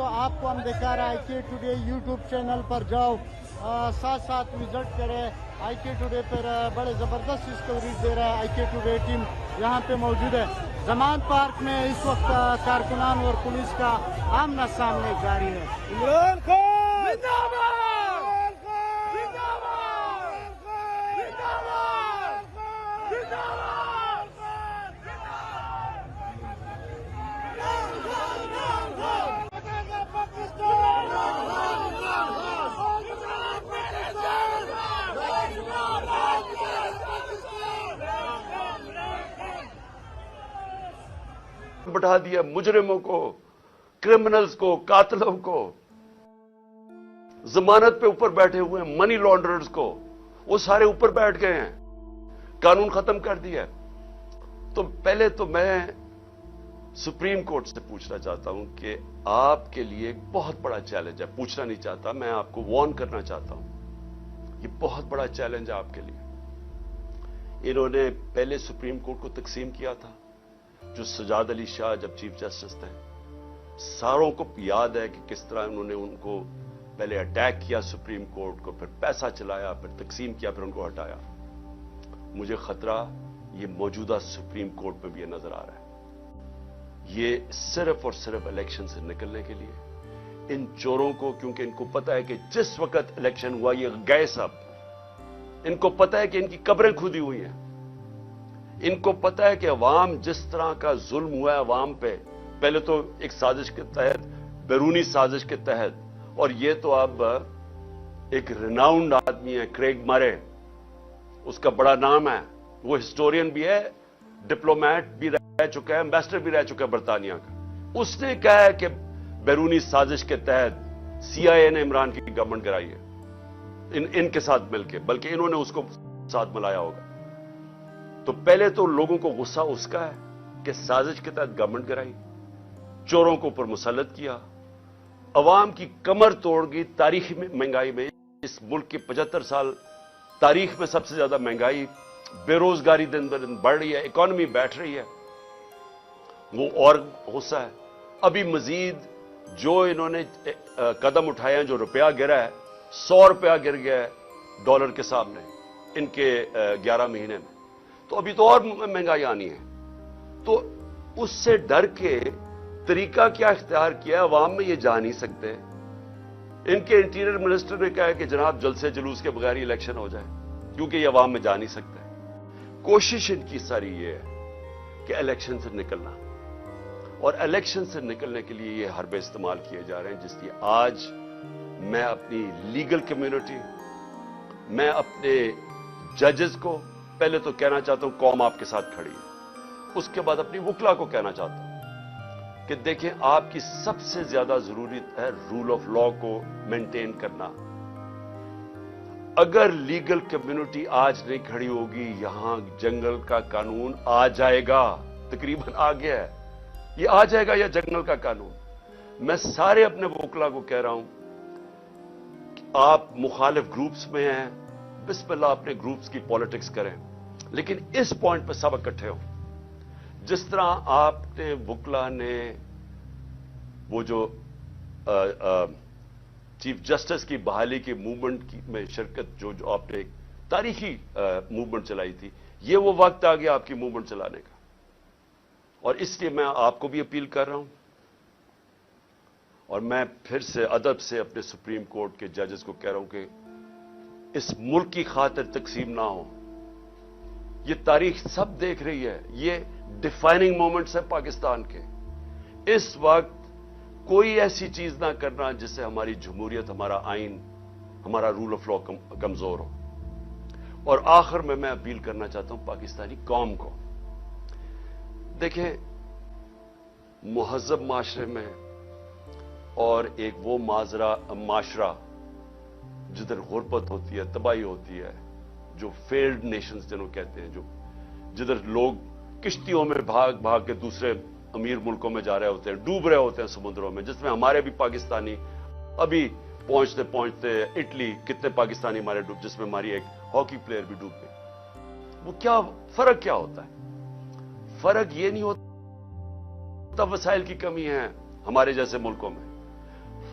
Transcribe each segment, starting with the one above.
तो आपको हम दिखा रहे हैं IK टुडे यूट्यूब चैनल पर जाओ, साथ साथ विजिट करें। IK टुडे पर बड़े ज़बरदस्त कवरेज दे रहा है IK टुडे टीम यहाँ पे मौजूद है। जमान पार्क में इस वक्त कारकुनान और पुलिस का आमना सामने जारी है। इमरान खान जिंदाबाद! बैठा दिया मुजरिमों को, क्रिमिनल्स को, कातिलों को, जमानत पे ऊपर बैठे हुए मनी लॉन्ड्रर्स को, वो सारे ऊपर बैठ गए हैं, कानून खत्म कर दिया। तो पहले तो मैं सुप्रीम कोर्ट से पूछना चाहता हूं कि आपके लिए एक बहुत बड़ा चैलेंज है। पूछना नहीं चाहता, मैं आपको वार्न करना चाहता हूं, ये बहुत बड़ा चैलेंज है आपके लिए। इन्होंने पहले सुप्रीम कोर्ट को तकसीम किया था, जो सजाद अली शाह जब चीफ जस्टिस थे, सारों को याद है कि किस तरह उन्होंने उनको पहले अटैक किया सुप्रीम कोर्ट को, फिर पैसा चलाया, फिर तकसीम किया, फिर उनको हटाया। मुझे खतरा ये मौजूदा सुप्रीम कोर्ट में भी ये नजर आ रहा है। ये सिर्फ और सिर्फ इलेक्शन से निकलने के लिए इन चोरों को, क्योंकि इनको पता है कि जिस वक्त इलेक्शन हुआ ये गए सब, इनको पता है कि इनकी कब्रें खुदी हुई हैं, इनको पता है कि अवाम जिस तरह का जुल्म हुआ है अवाम पे, पहले तो एक साजिश के तहत, बैरूनी साजिश के तहत, और ये तो अब एक रिनाउंड आदमी है क्रेग मरे, उसका बड़ा नाम है, वो हिस्टोरियन भी है, डिप्लोमेट भी रह चुका है, एम्बेसडर भी रह चुका है बरतानिया का। उसने कहा है कि बैरूनी साजिश के तहत CIA ने इमरान की गवर्नमेंट कराई है इनके साथ मिलकर, बल्कि इन्होंने उसको साथ मिलाया होगा। तो पहले तो लोगों को गुस्सा उसका है कि साजिश के तहत गवर्नमेंट कराई, चोरों को ऊपर मुसल्लत किया, अवाम की कमर तोड़ गई। तारीख में महंगाई में, इस मुल्क के 75 साल तारीख में सबसे ज्यादा महंगाई, बेरोजगारी दिन ब दिन बढ़ रही है, इकॉनमी बैठ रही है, वो और गुस्सा है। अभी मजीद जो इन्होंने कदम उठाए हैं, जो रुपया गिरा है, 100 रुपया गिर गया है डॉलर के सामने इनके 11 महीने में, तो अभी तो और महंगाई आनी है। तो उससे डर के तरीका क्या इख्तियार किया है, अवाम में ये जा नहीं सकते। इनके इंटीरियर मिनिस्टर ने कहा है कि जनाब जलसे जुलूस के बगैर ही इलेक्शन हो जाए, क्योंकि ये अवाम में जा नहीं सकते। कोशिश इनकी सारी ये है कि इलेक्शन से निकलना, और इलेक्शन से निकलने के लिए ये हरबे इस्तेमाल किए जा रहे हैं, जिसकी आज मैं अपनी लीगल कम्युनिटी, मैं अपने जजेस को पहले तो कहना चाहता हूं कौम आपके साथ खड़ी है, उसके बाद अपनी वकला को कहना चाहता हूं कि देखें आपकी सबसे ज्यादा जरूरी है रूल ऑफ लॉ को मेंटेन करना। अगर लीगल कम्युनिटी आज नहीं खड़ी होगी, यहां जंगल का कानून आ जाएगा, तकरीबन आ गया है, ये आ जाएगा या जंगल का कानून। मैं सारे अपने वकला को कह रहा हूं कि आप मुखालिफ ग्रुप्स में हैं, बिस्मिल्लाह अपने ग्रुप्स की पॉलिटिक्स करें, लेकिन इस पॉइंट पर सब इकट्ठे हो। जिस तरह आपने वकला ने वो जो चीफ जस्टिस की बहाली की मूवमेंट में शिरकत, जो आपने एक तारीखी मूवमेंट चलाई थी, ये वो वक्त आ गया आपकी मूवमेंट चलाने का। और इसलिए मैं आपको भी अपील कर रहा हूं, और मैं फिर से अदब से अपने सुप्रीम कोर्ट के जजेस को कह रहा हूं कि इस मुल्क की खातिर तकसीम ना हो। ये तारीख सब देख रही है, ये डिफाइनिंग मोमेंट्स है पाकिस्तान के। इस वक्त कोई ऐसी चीज ना करना जिससे हमारी जमहूरियत, हमारा आइन, हमारा रूल ऑफ लॉ कमजोर हो। और आखिर में मैं अपील करना चाहता हूं पाकिस्तानी कौम को, देखें मुहज़्ज़ब माशरे में और एक वो माशरा जिधर गुर्बत होती है, तबाही होती है, जो फेल्ड नेशंस जिन्हों कहते हैं, जो जिधर लोग किश्तियों में भाग भाग के दूसरे अमीर मुल्कों में जा रहे होते हैं, डूब रहे होते हैं समुद्रों में, जिसमें हमारे भी पाकिस्तानी अभी पहुंचते पहुंचते इटली, कितने पाकिस्तानी हमारे डूब, जिसमें हमारी एक हॉकी प्लेयर भी डूब गई। वो क्या फर्क क्या होता है? फर्क ये नहीं होता वसाइल की कमी है हमारे जैसे मुल्कों में,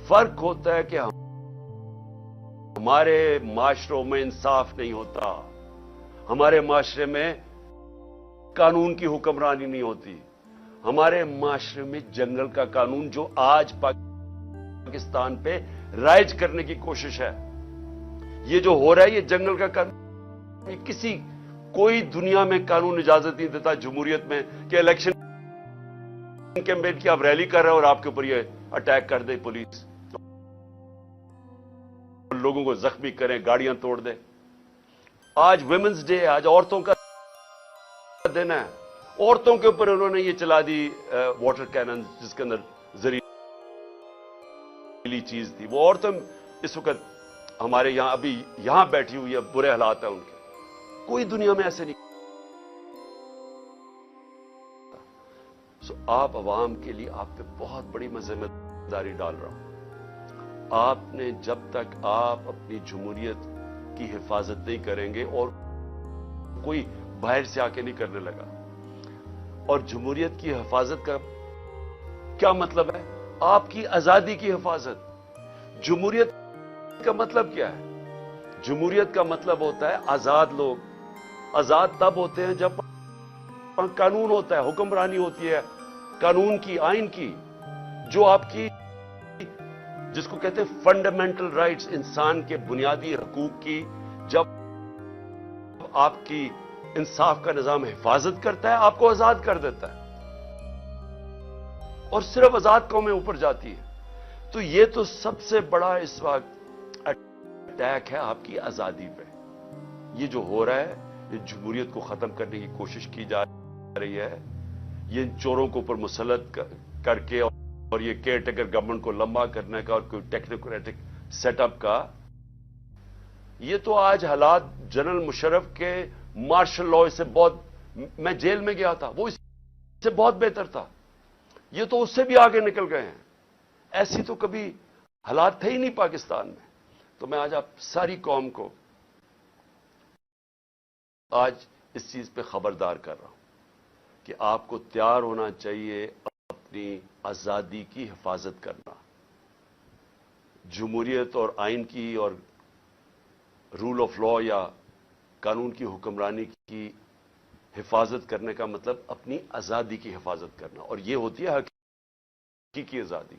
फर्क होता है कि हमारे माशरों में इंसाफ नहीं होता, हमारे माशरे में कानून की हुक्मरानी नहीं होती, हमारे माशरे में जंगल का कानून जो आज पाकिस्तान पे राइज करने की कोशिश है, ये जो हो रहा है ये जंगल का कानून, कोई दुनिया में कानून इजाजत नहीं देता जमहूरियत में कि इलेक्शन कैंपेन की आप रैली कर रहे हो और आपके ऊपर ये अटैक कर दे पुलिस, लोगों को जख्मी करें, गाड़ियां तोड़ दे। आज वुमेन्स डे है, आज औरतों का दिन है, औरतों के ऊपर उन्होंने ये चला दी वाटर कैनन जिसके अंदर जहरीली चीज थी। वो औरतें इस वक्त हमारे यहां अभी यहां बैठी हुई है, बुरे हालात है उनके, कोई दुनिया में ऐसे नहीं। आप अवाम के लिए आप पे बहुत बड़ी मैं जिम्मेदारी डाल रहा हूं। आपने जब तक आप अपनी जमहूरियत की हिफाजत नहीं करेंगे और कोई बाहर से आके नहीं करने लगा, और जमहूरियत की हिफाजत का क्या मतलब है? आपकी आजादी की हिफाजत। जमहूरियत का मतलब क्या है? जमहूरियत का मतलब होता है आजाद लोग। आजाद तब होते हैं जब कानून होता है, हुक्मरानी होती है कानून की, आइन की, जो आपकी जिसको कहते हैं फंडामेंटल राइट्स, इंसान के बुनियादी हकूक की जब आपकी इंसाफ का निजाम हिफाजत करता है, आपको आजाद कर देता है, और सिर्फ आजाद कौमें ऊपर जाती है। तो ये तो सबसे बड़ा इस वक्त अटैक है आपकी आजादी पे। ये जो हो रहा है, ये जमहूरियत को खत्म करने की कोशिश की जा रही है, ये चोरों को ऊपर मुसल्लत करके और ये केयर टेकर गवर्नमेंट को लंबा करने का और कोई टेक्नोक्रेटिक सेटअप का। ये तो आज हालात जनरल मुशर्रफ के मार्शल लॉ से बहुत, मैं जेल में गया था, वो इससे बहुत बेहतर था। ये तो उससे भी आगे निकल गए हैं। ऐसी तो कभी हालात थे ही नहीं पाकिस्तान में। तो मैं आज आप सारी कौम को आज इस चीज पे खबरदार कर रहा हूं कि आपको तैयार होना चाहिए अपनी आजादी की हिफाजत करना। जमहूरियत और आइन की और रूल ऑफ लॉ या कानून की हुक्मरानी की हिफाजत करने का मतलब अपनी आजादी की हिफाजत करना, और यह होती है हकीकी आजादी।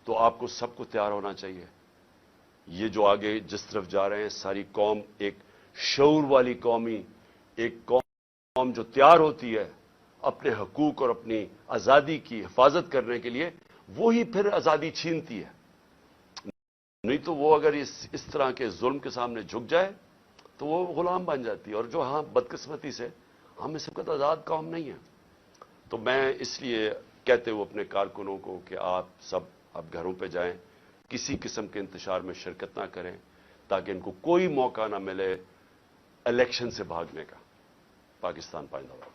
तो आपको सबको तैयार होना चाहिए। ये जो आगे जिस तरफ जा रहे हैं, सारी कौम एक शऊर वाली कौमी, एक कौम जो तैयार होती है अपने हकूक और अपनी आजादी की हिफाजत करने के लिए, वो ही फिर आजादी छीनती है। नहीं तो वो अगर इस तरह के जुल्म के सामने झुक जाए तो वो गुलाम बन जाती है। और जो बदकिस्मती से हम इस वक्त आजाद कौम नहीं है। तो मैं इसलिए कहते हुए अपने कारकुनों को कि आप सब अब घरों पे जाएं, किसी किस्म के इंतशार में शिरकत ना करें, ताकि इनको कोई मौका ना मिले इलेक्शन से भागने का। पाकिस्तान पाइंदाबाद।